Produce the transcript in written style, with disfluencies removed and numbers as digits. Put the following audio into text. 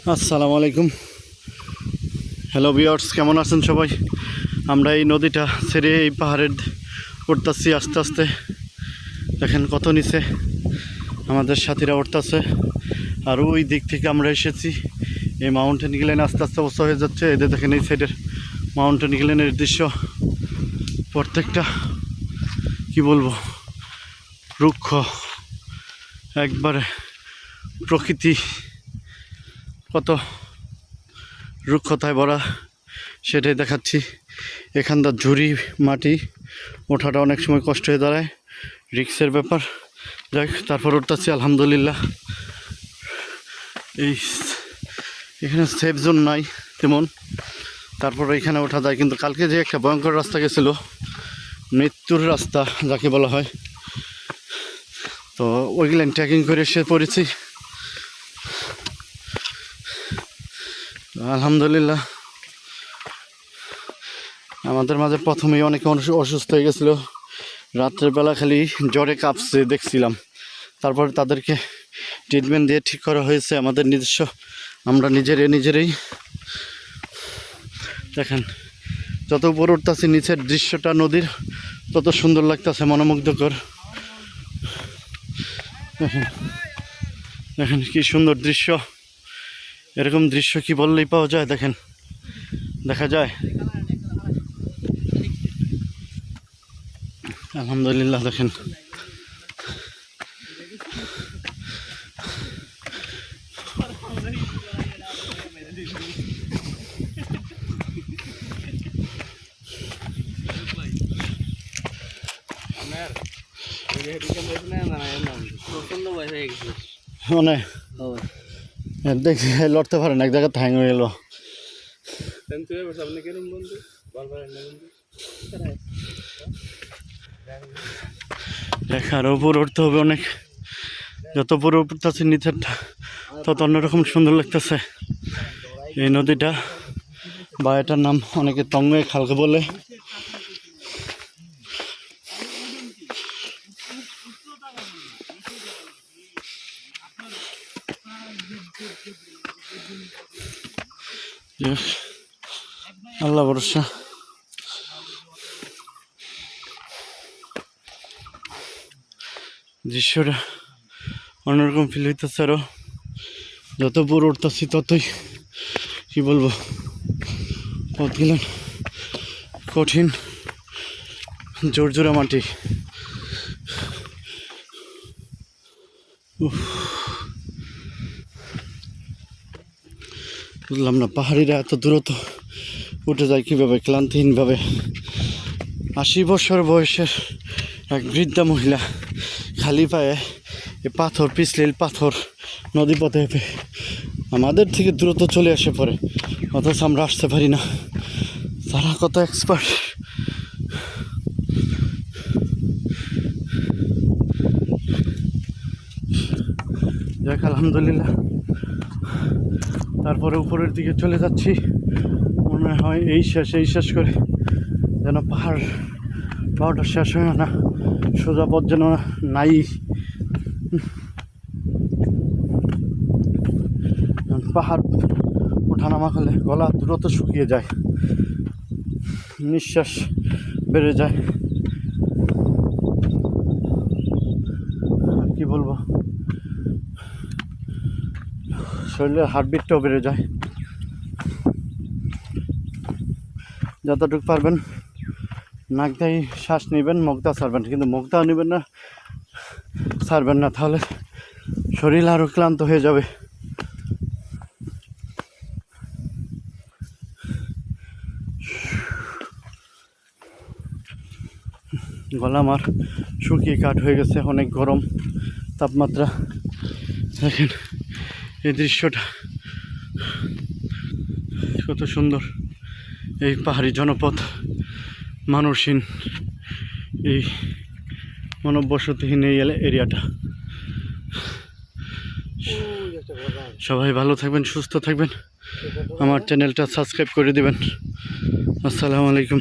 আসসালামু আলাইকুম। Hello viewers, কেমন আছেন সবাই? আমরা এই নদীটা ছেড়ে এই পাহাড়ের উঠতেছি আস্তে আস্তে। দেখেন কত নিচে আমাদের সাথীরা উঠতেছে, আর ওই দিক থেকে আমরা এসেছি। এই মাউন্টেন গ্লেন আস্তে আস্তে অবস্থা হয়ে যাচ্ছে। এদের দেখেন এই সাইডের মাউন্টেন গ্লেনের দৃশ্য, প্রত্যেকটা কি বলবো, রুক্ষ, একবারে প্রকৃতি কত রুক্ষতায় ভরা সেটাই দেখাচ্ছি। এখানকার ঝুড়ি মাটি ওঠাটা অনেক সময় কষ্ট হয়ে দাঁড়ায়, রিক্সের ব্যাপার। যাই তারপর উঠতেছি আলহামদুলিল্লাহ। এই এখানে সেফ জোন নাই তেমন, তারপর এখানে ওঠা যায়। কিন্তু কালকে যে একটা ভয়ঙ্কর রাস্তা গেছিল, মৃত্যুর রাস্তা যাকে বলা হয়, তো ওইগুলো ট্রেকিং করে এসে পড়েছি আলহামদুলিল্লাহ। আমাদের মাঝে প্রথমেই অনেকে অসুস্থ হয়ে গেছিলো, রাত্রের বেলা খালি জ্বরে কাঁপছে দেখছিলাম। তারপরে তাদেরকে ট্রিটমেন্ট দিয়ে ঠিক করা হয়েছে। আমাদের নিজস্ব, আমরা নিজেরাই দেখেন যত উপরে উঠতেছি, নিচের দৃশ্যটা নদীর তত সুন্দর লাগতেছে, মনোমুগ্ধকর। দেখেন দেখেন কি সুন্দর দৃশ্য। এরকম দৃশ্য কি বললেই পাওয়া যায়? দেখেন, দেখা যায় আলহামদুলিল্লাহ। দেখেন মানে দেখি লড়তে পারে না, এক জায়গায় হ্যাং হয়ে গেল। দেখার উপর উঠতে হবে অনেক, যত উপরে উঠতেছে নিচেরটা তত অন্যরকম সুন্দর লাগতেছে। এই নদীটা বা এটার নাম অনেকে তঙ্গে খালকে বলে। আল্লাহ ভরসা। দৃশ্যটা অন্যরকম ফিল হইতেছে। আরও যত উপর উঠতেছি ততই কি বলবো, পথগুলো কঠিন, জোরজোড়া মাটি। বুঝলাম না পাহাড়িরা এত দূরত্ব উঠে যায় কীভাবে, ক্লান্তিহীনভাবে। 80 বছর বয়সের এক বৃদ্ধা মহিলা খালি পায়ে এ পাথর, পিছলিল পাথর নদী পথে আমাদের থেকে দ্রুত চলে আসে পড়ে, অথচ আমরা আসতে পারি না। তারা কত এক্সপার্ট। যাক আলহামদুলিল্লাহ, তারপরে উপরের দিকে চলে যাচ্ছি। মনে হয় এই শেষ করে যেন পাহাড়টা শেষ হয় না, সোজা পথ যেন নাই। পাহাড় ওঠানামা করলে গলা দ্রুত শুকিয়ে যায়, নিঃশ্বাস বেড়ে যায়, আর কি বলবো, শরীরের হার্টবিটটাও বেড়ে যায়। যতটুকু পারবেন নাক দিয়ে শ্বাস নেবেন, মুখটা ছাড়বেন, কিন্তু মুখটাও নেবেন না, ছাড়বেন না, তাহলে শরীর আরও ক্লান্ত হয়ে যাবে। গলা আমার শুকিয়ে কাঠ হয়ে গেছে, অনেক গরম তাপমাত্রা। দেখেন এই দৃশ্যটা কত সুন্দর। এই পাহাড়ি জনপদ, মানুষহীন, এই মানববসতিহীন এই এরিয়াটা। সবাই ভালো থাকবেন, সুস্থ থাকবেন, আমার চ্যানেলটা সাবস্ক্রাইব করে দিবেন। আসসালামু আলাইকুম।